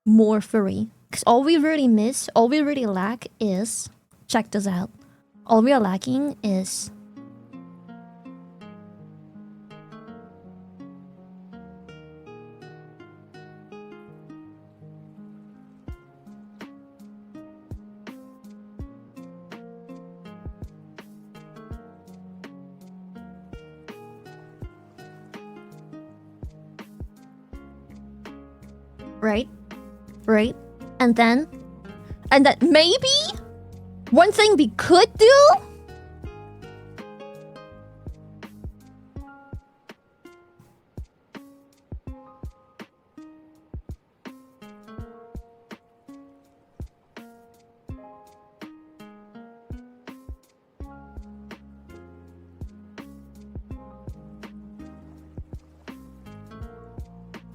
more furry. Because all we really miss, all we really lack is... Check this out. All we are lacking is... Right? Right? And then maybe one thing we could do?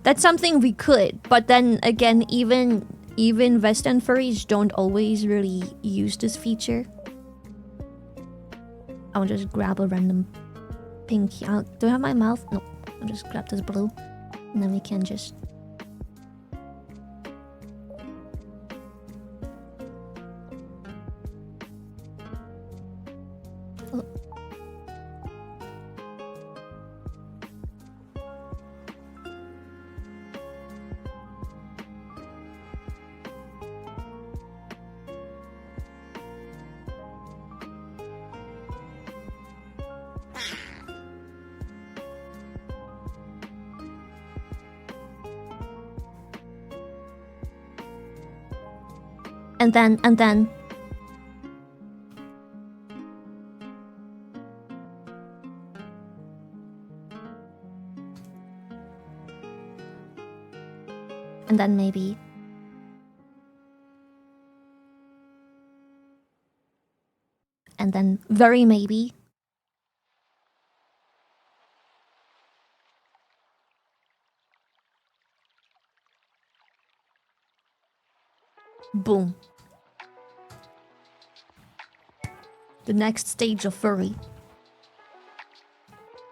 That's something we could, but then again, even Western furries don't always really use this feature. I'll just grab a random pink. Do I have my mouth? No. I'll just grab this blue, and then we can just. Oh. And then maybe and then very maybe boom. The next stage of furry.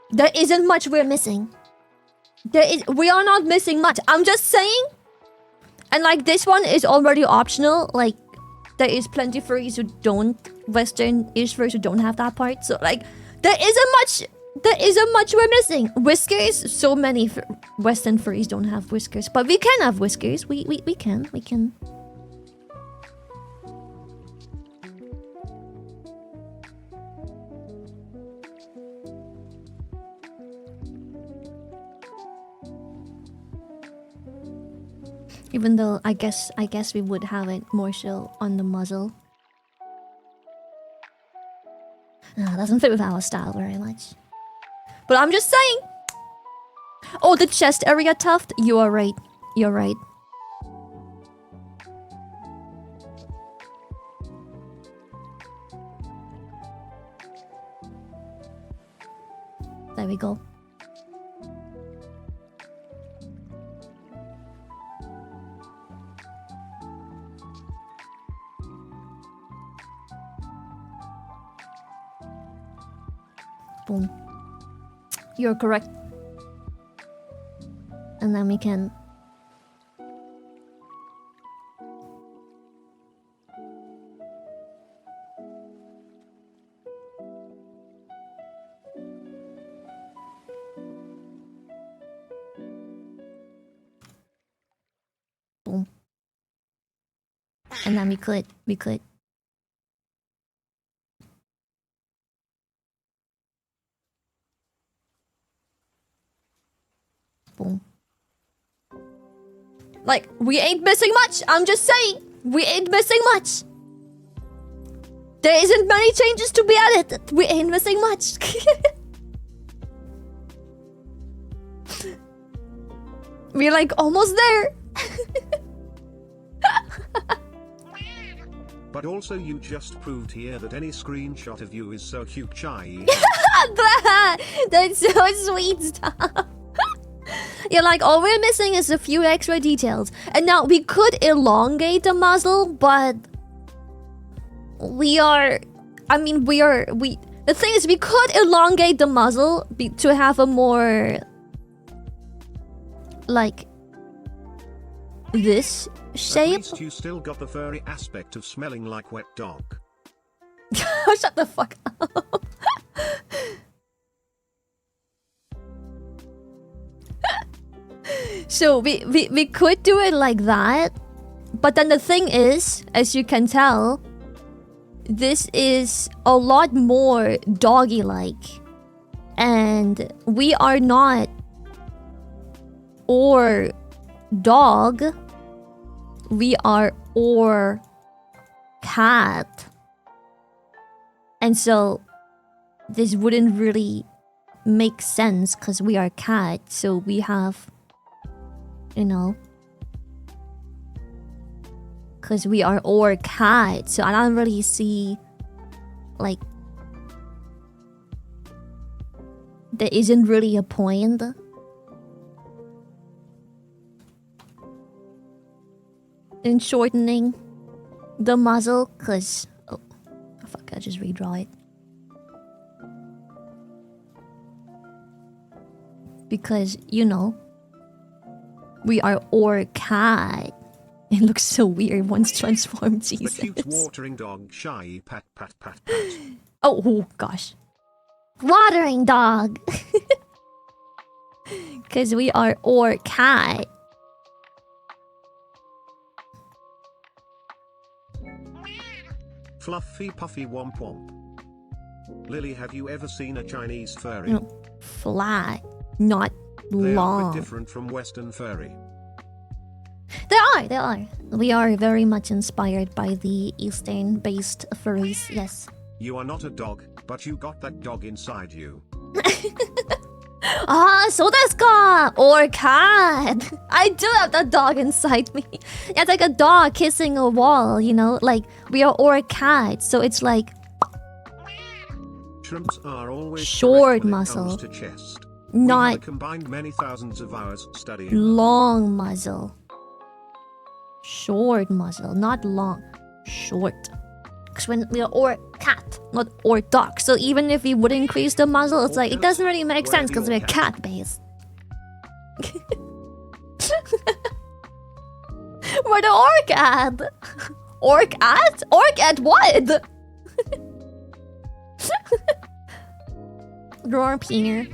There isn't much we're missing. We are not missing much. I'm just saying. And like this one is already optional. Like there is plenty of furries who don't, Western-ish furries who don't have that part. So like there isn't much we're missing. Whiskers, so many Western furries don't have whiskers, but we can have whiskers. We can. Even though I guess we would have it more so on the muzzle. Doesn't fit with our style very much. But I'm just saying. Oh, the chest area tuft. You are right. You're right. There we go. Boom. You're correct. And then we can... Boom. And then we could... Boom. Like, we ain't missing much. I'm just saying. We ain't missing much. There isn't many changes to be added. We ain't missing much. We're like almost there. But also you just proved here that any screenshot of you is so cute, chai. That's so sweet stuff. Yeah, like all we're missing is a few extra details. And now we could elongate the muzzle, but the thing is we could elongate the muzzle to have a more like this At shape. least you still got the furry aspect of smelling like wet dog. Shut the fuck up. So we could do it like that. But then the thing is, as you can tell, this is a lot more doggy-like. And we are not or dog. We are or cat. And so this wouldn't really make sense because we are cat. So we have, you know, because we are or cat. So I don't really see, like, there isn't really a point. In shortening the muzzle, because oh fuck, I just redraw it. Because, you know, we are or cat. It looks so weird once transformed, Jesus. The cute watering dog, shy, pat, pat, pat, pat. Oh gosh. Watering dog. Because we are or cat. Fluffy, puffy, womp womp. Lily, have you ever seen a Chinese furry? No, flat, not They are a long. bit different from Western furry. They are. We are very much inspired by the Eastern-based furries, yes. You are not a dog, but you got that dog inside you. Ah, so desu ka! Or cat. I do have that dog inside me. It's like a dog kissing a wall, you know? Like, we are or cat, so it's like Shrimps are always short correct when it muscle, comes to chest. not We have combined many thousands of hours studying. long muzzle. Short muzzle, not long. Short. Because when we are or cat, not or dog. So even if we would increase the muzzle, it's like, it doesn't really make sense because we're cat based. We're the orc ad. Orc at? Orc at what? Roar Peter.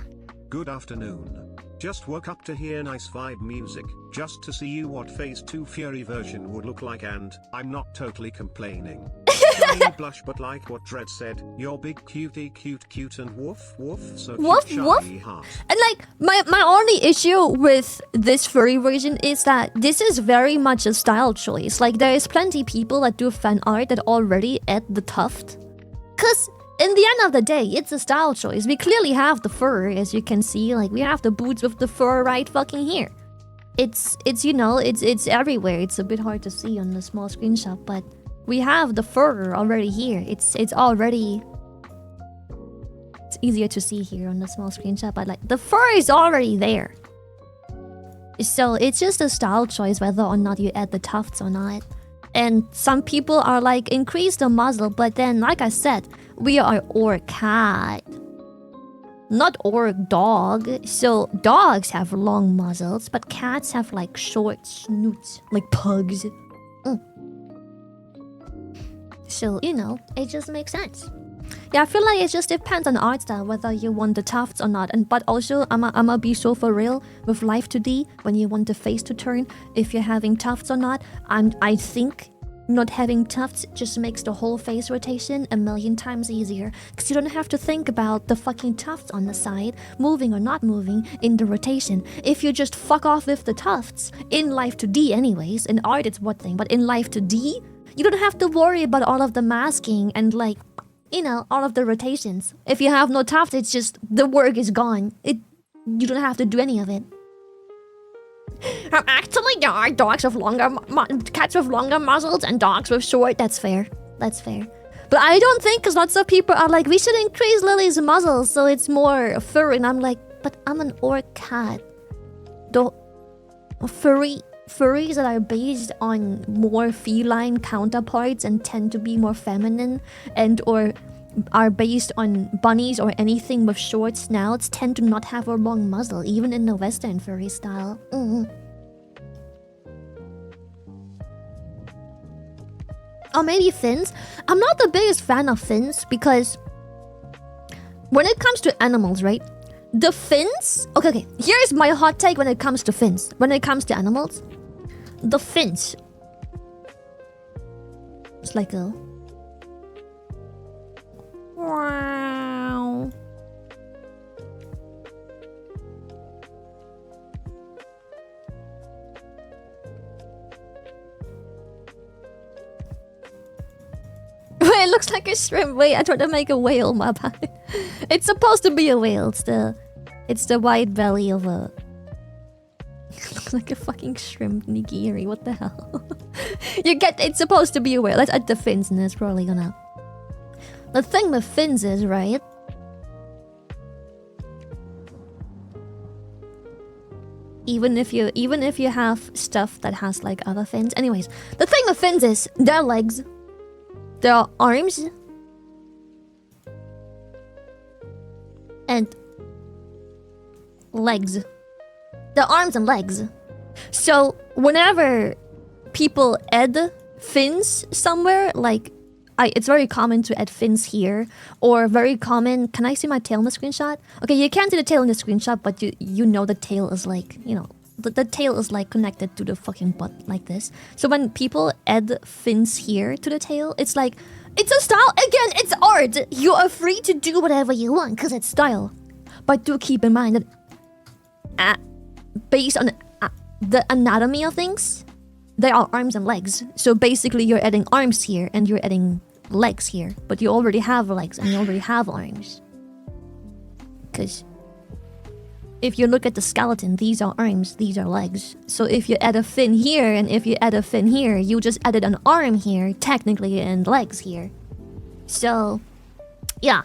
Good afternoon. Just woke up to hear nice vibe music, just to see you what Phase 2 Fury version would look like, and I'm not totally complaining. Shiny blush, but like what Dread said, you're big cutie cute and woof woof, so Woof, cute woof. shiny heart. And like, my only issue with this furry version is that this is very much a style choice. Like, there is plenty people that do fan art that already add the tuft. Cause in the end of the day, it's a style choice. We clearly have the fur, as you can see. Like, we have the boots with the fur right fucking here. It's you know, it's everywhere. It's a bit hard to see on the small screenshot, but we have the fur already here. It's already... It's easier to see here on the small screenshot, but like, the fur is already there. So it's just a style choice whether or not you add the tufts or not. And some people are like, increase the muzzle, but then, like I said, we are or cat, not or dog. So dogs have long muzzles, but cats have like short snoots, like pugs. So, you know, it just makes sense. Yeah, I feel like it just depends on art style whether you want the tufts or not. And but also, I'ma be so for real with Life 2D when you want the face to turn. If you're having tufts or not, I think not having tufts just makes the whole face rotation a million times easier, because you don't have to think about the fucking tufts on the side moving or not moving in the rotation. If you just fuck off with the tufts in Life 2D anyways, in art it's one thing, but in Life 2D you don't have to worry about all of the masking and like, you know, all of the rotations. If you have no tufts, it's just the work is gone. You don't have to do any of it. Actually, there are dogs with longer, cats with longer muzzles and dogs with short. That's fair. That's fair. But I don't think, because lots of people are like, we should increase Lily's muzzles so it's more furry. And I'm like, but I'm an orc cat. The furries that are based on more feline counterparts and tend to be more feminine, and or are based on bunnies or anything with short snouts, tend to not have a long muzzle, even in the Western furry style. Or maybe fins. I'm not the biggest fan of fins because when it comes to animals, right? The fins... Okay. Here's my hot take when it comes to fins. When it comes to animals, the fins... It's like a... Wow. It looks like a shrimp. Wait, I tried to make a whale, my bad. It's supposed to be a whale. It's the white belly of a... It looks like a fucking shrimp nigiri. What the hell? You get... It's supposed to be a whale. Let's add the fins and it's probably gonna... The thing with fins is, right? Even if you have stuff that has like other fins. Anyways, the thing with fins is their legs. There are arms and legs. There are arms and legs. So whenever people add fins somewhere, like it's very common to add fins here, or very common. Can I see my tail in the screenshot? Okay, you can't see the tail in the screenshot, but you know the tail is like, you know, the tail is like connected to the fucking butt like this. So when people add fins here to the tail, it's like, it's a style. Again, it's art. You are free to do whatever you want because it's style. But do keep in mind that based on the anatomy of things, there are arms and legs. So basically you're adding arms here and you're adding legs here. But you already have legs and you already have arms. Because if you look at the skeleton, these are arms, these are legs. So if you add a fin here and if you add a fin here, you just added an arm here, technically, and legs here. So, yeah.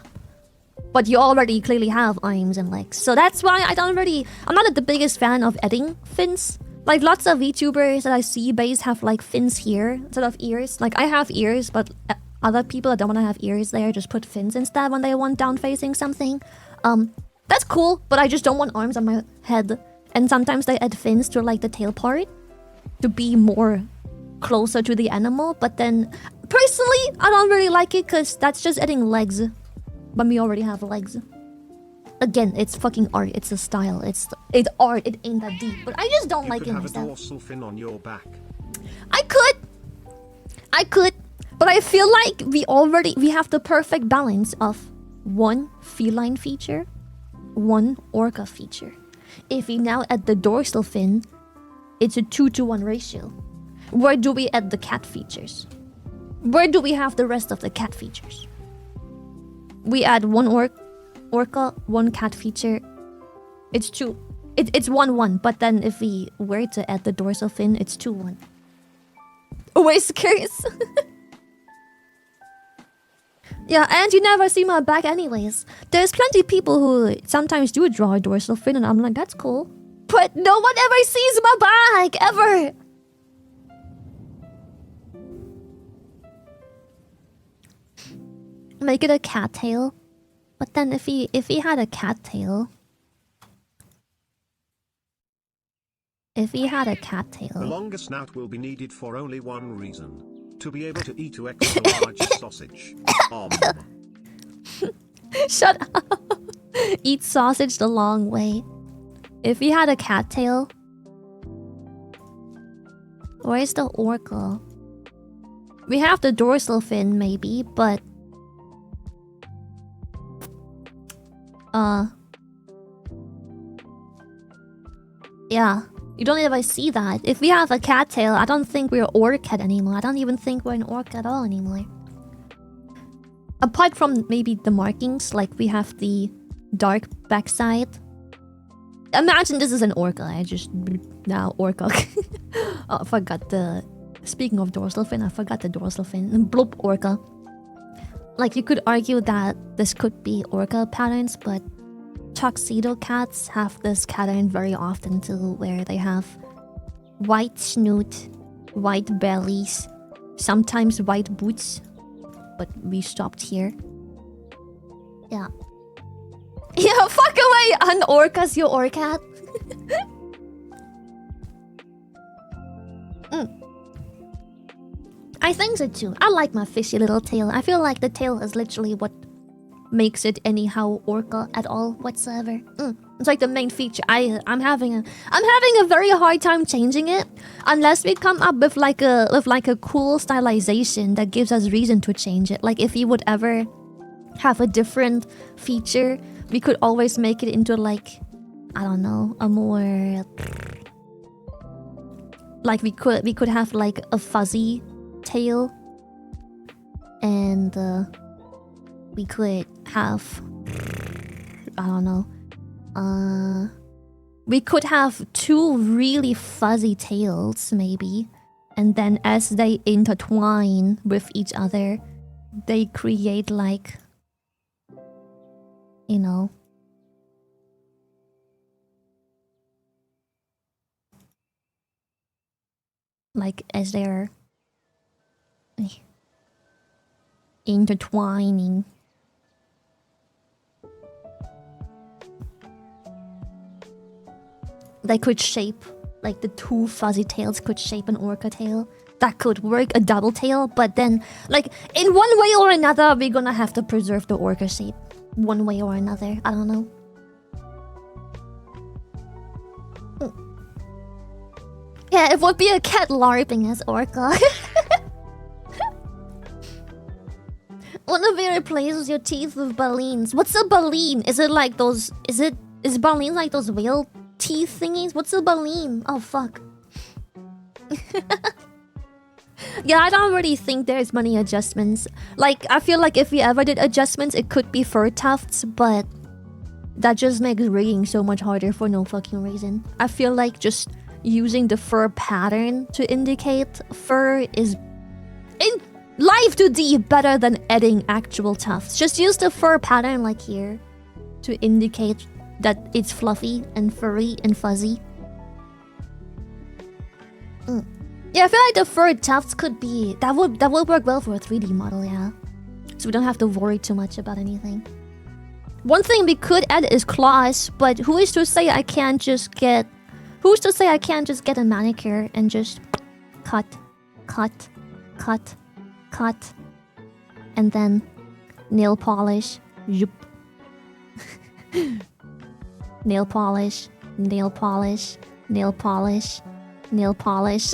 But you already clearly have arms and legs. So that's why I'm not the biggest fan of adding fins. Like lots of VTubers that I see base have like fins here instead of ears. Like I have ears, but other people that don't want to have ears there just put fins instead when they want down facing something. That's cool, but I just don't want arms on my head. And sometimes they add fins to like the tail part to be more closer to the animal. But then, personally, I don't really like it because that's just adding legs. But we already have legs. Again, it's fucking art. It's a style. It's art. It ain't that deep. But I just don't like it myself. You could have a dorsal fin on your back. I could. But I feel like we have the perfect balance of one feline feature, one orca feature. If we now add the dorsal fin, it's a 2-to-1 ratio. Where do we add the cat features? Where do we have the rest of the cat features? We add one orca, one cat feature. It's 2. It's 1-1, but then if we were to add the dorsal fin, it's 2-1. Whiskers. Yeah, and you never see my back anyways. There's plenty of people who sometimes do draw a dorsal fin and I'm like, that's cool. But no one ever sees my back, ever! Make it a cat tail. But then if he had a cat tail... The longer snout will be needed for only one reason. To be able to eat 2 extra large sausage. Shut up. Eat sausage the long way. If he had a cat tail... Where's the orca? We have the dorsal fin maybe, but... Yeah. You don't ever see that. If we have a cat tail, I don't think we're orca anymore. I don't even think we're an orca at all anymore. Apart from maybe the markings, like we have the dark backside. Imagine this is an orca. I just... Now, orca. Oh, I forgot the... Speaking of dorsal fin, I forgot the dorsal fin. Bloop orca. Like, you could argue that this could be orca patterns, but... Tuxedo cats have this pattern very often too, where they have white snoot, white bellies, sometimes white boots, but we stopped here. Yeah. Yeah, fuck away, un-orcas, you orcat. I think so too. I like my fishy little tail. I feel like the tail is literally what makes it anyhow orca at all whatsoever. It's like the main feature. I'm having a very hard time changing it unless we come up with like a cool stylization that gives us reason to change it. Like if you would ever have a different feature, we could always make it into like, I don't know, a more like we could have like a fuzzy tail, and we could have, I don't know, we could have two really fuzzy tails maybe, and then as they intertwine with each other, they create like, you know, like as they're intertwining. They could shape, like the two fuzzy tails could shape an orca tail. That could work, a double tail, but then, like, in one way or another, we're gonna have to preserve the orca shape. One way or another, I don't know. Yeah, it would be a cat LARPing as orca. Wanna be replaces your teeth with balloons. What's a balloon? Is it like those, is balloons like those whale teeth thingies? What's a balloon? Oh fuck. Yeah, I don't really think there's many adjustments. Like, I feel like if we ever did adjustments, it could be fur tufts, but that just makes rigging so much harder for no fucking reason. I feel like just using the fur pattern to indicate fur is in life 2D better than adding actual tufts. Just use the fur pattern like here to indicate that it's fluffy and furry and fuzzy. Yeah, I feel like the fur tufts could be that would work well for a 3D model, yeah. So we don't have to worry too much about anything. One thing we could add is claws, but who's to say I can't just get a manicure and just cut, and then nail polish, zoop. Nail polish, nail polish, nail polish, nail polish.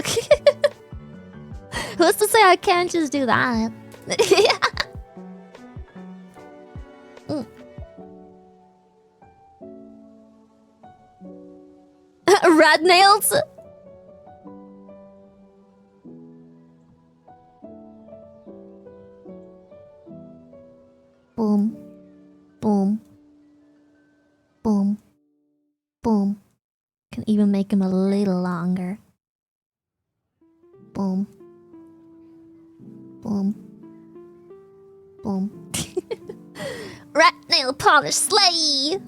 Who's to say I can't just do that? Red nails? Boom. Boom. Boom. Boom. Can even make him a little longer. Boom. Boom. Boom. Rat nail polish slay!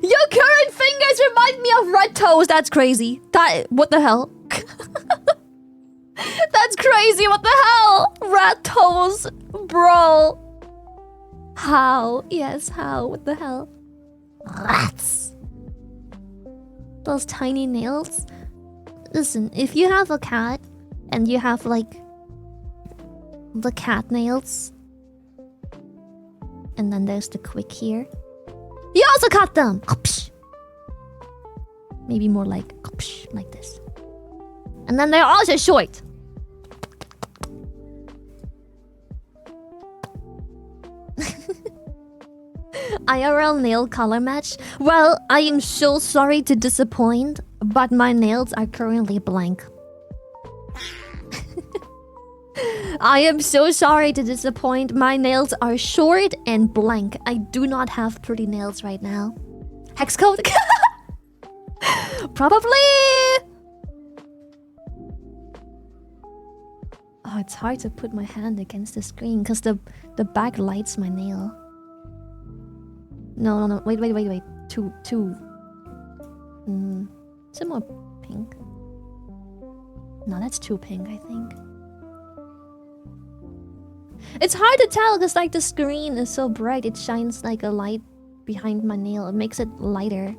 Your current fingers remind me of red toes. That's crazy. What the hell? That's crazy. What the hell? Red toes, bro. How? Yes, how? What the hell? Rats. Those tiny nails. Listen, if you have a cat and you have like the cat nails, and then there's the quick here. You also cut them! Maybe more like this. And then they're also short. IRL nail color match? Well, I am so sorry to disappoint, but my nails are currently blank. I am so sorry to disappoint. My nails are short and blank. I do not have pretty nails right now. Hex code? Probably! Oh, it's hard to put my hand against the screen because the back lights my nail. No. Wait. Two. Some more pink. No, that's too pink, I think. It's hard to tell because like the screen is so bright, it shines like a light behind my nail. It makes it lighter.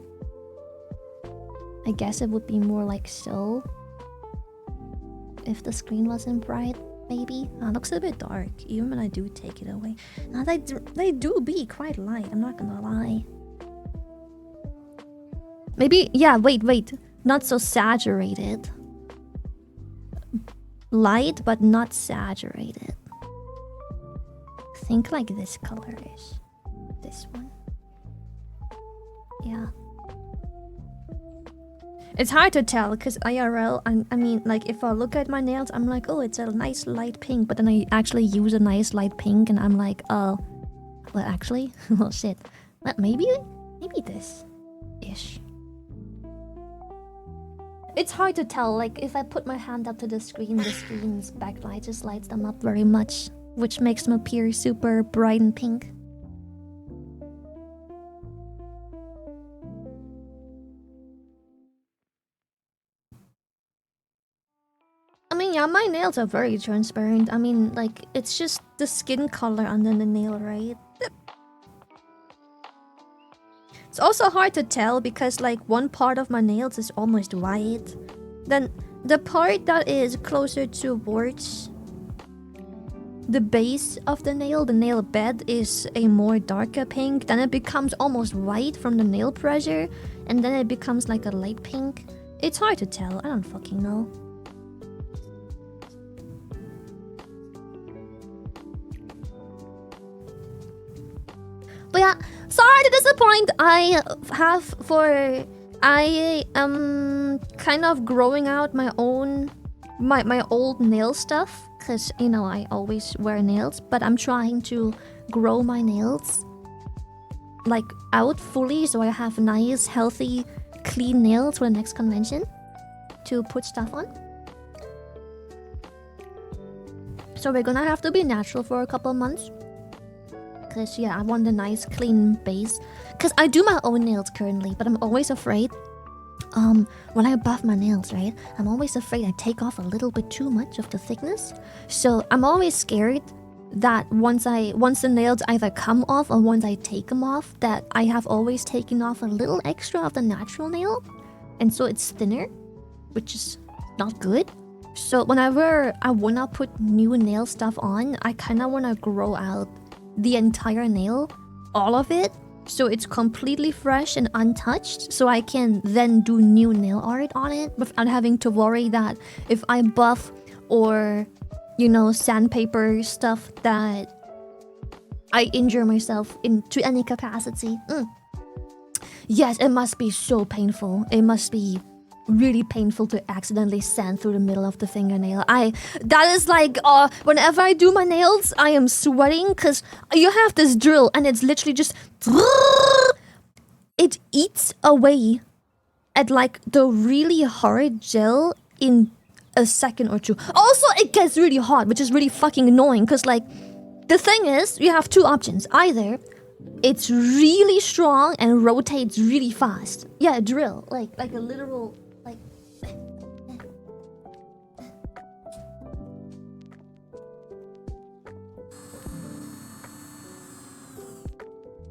I guess it would be more like so. if the screen wasn't bright. Maybe. Looks a bit dark, even when I do take it away. Now they do be quite light, I'm not gonna lie. Maybe, yeah, wait. Not so saturated. Light, but not saturated. Think like this color is. This one. Yeah. It's hard to tell because IRL, I mean, like if I look at my nails, I'm like, oh, it's a nice light pink. But then I actually use a nice light pink and I'm like, oh, well, actually, well, shit. Well, maybe this-ish. It's hard to tell, like if I put my hand up to the screen's backlight just lights them up very much, which makes them appear super bright and pink. I mean, yeah, my nails are very transparent. I mean, like, it's just the skin color under the nail, right? It's also hard to tell because, like, one part of my nails is almost white. Then the part that is closer towards the base of the nail bed, is a more darker pink. Then it becomes almost white from the nail pressure. And then it becomes like a light pink. It's hard to tell. I don't fucking know. But yeah, sorry to disappoint. I am kind of growing out my own my old nail stuff because, you know, I always wear nails, but I'm trying to grow my nails like out fully so I have nice, healthy, clean nails for the next convention to put stuff on. So we're gonna have to be natural for a couple months. Because, yeah, I want a nice, clean base. Because I do my own nails currently, but I'm always afraid, when I buff my nails, right? I'm always afraid I take off a little bit too much of the thickness. So I'm always scared that once the nails either come off or once I take them off, that I have always taken off a little extra of the natural nail. And so it's thinner, which is not good. So whenever I want to put new nail stuff on, I kind of want to grow out the entire nail, all of it, so it's completely fresh and untouched, so I can then do new nail art on it without having to worry that if I buff or, you know, sandpaper stuff, that I injure myself to any capacity. Yes, it must be so painful. It must be really painful to accidentally sand through the middle of the fingernail. That is like, whenever I do my nails, I am sweating because you have this drill and it's literally just, it eats away at like the really hard gel in a second or two. Also, it gets really hot, which is really fucking annoying because, like, the thing is, you have two options. Either it's really strong and rotates really fast. Yeah, a drill, like a literal, like,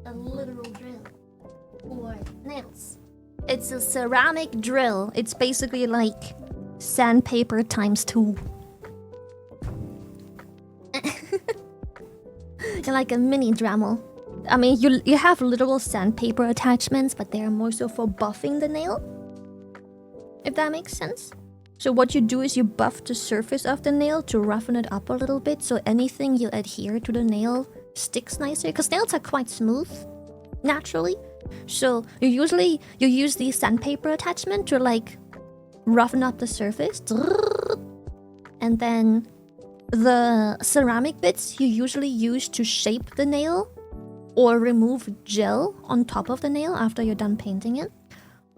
a literal drill. Or nails. It's a ceramic drill. It's basically like sandpaper times 2. You're like a mini Dremel. I mean, you have literal sandpaper attachments, but they're more so for buffing the nail. If that makes sense. So what you do is you buff the surface of the nail to roughen it up a little bit, so anything you adhere to the nail sticks nicer. Because nails are quite smooth, naturally. So you use the sandpaper attachment to like roughen up the surface. And then the ceramic bits you usually use to shape the nail or remove gel on top of the nail after you're done painting it.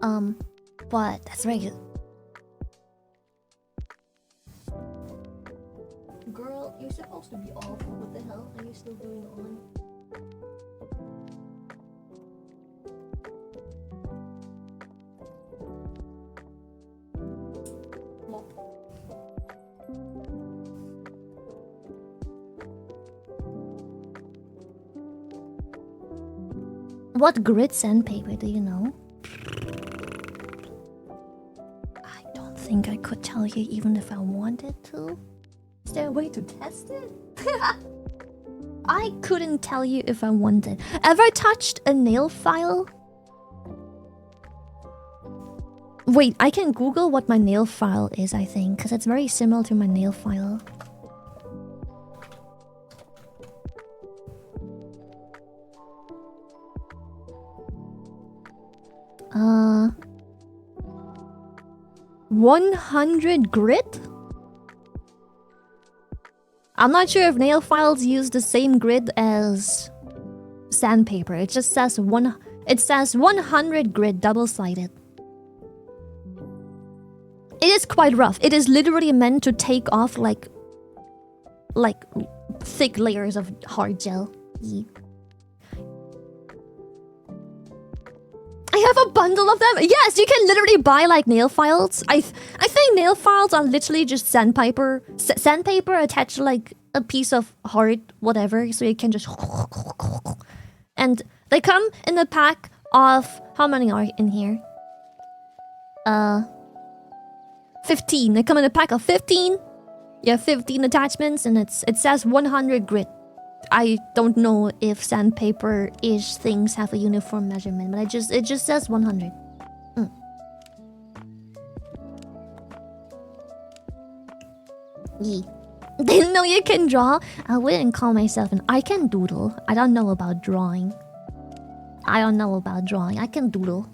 But that's very good. Girl, you're supposed to be off. What the hell are you still doing on? What grit sandpaper do you know? I don't think I could tell you even if I wanted to. Is there a way to test it? I couldn't tell you if I wanted. Ever touched a nail file? Wait, I can Google what my nail file is, I think, because it's very similar to my nail file. 100 grit? I'm not sure if nail files use the same grit as sandpaper. It just says 100 grit double-sided. It is quite rough. It is literally meant to take off like thick layers of hard gel. Yeah. I have a bundle of them. Yes, you can literally buy like nail files. I think nail files are literally just sandpaper attached to like a piece of hard whatever, so you can just and they come in a pack of how many are in here? 15. They come in a pack of 15. Yeah, 15 attachments, and it says 100 grit. I don't know if sandpaper-ish things have a uniform measurement, but it just says 100. Yee. Didn't know you can draw. I wouldn't call myself I can doodle. I don't know about drawing. I can doodle.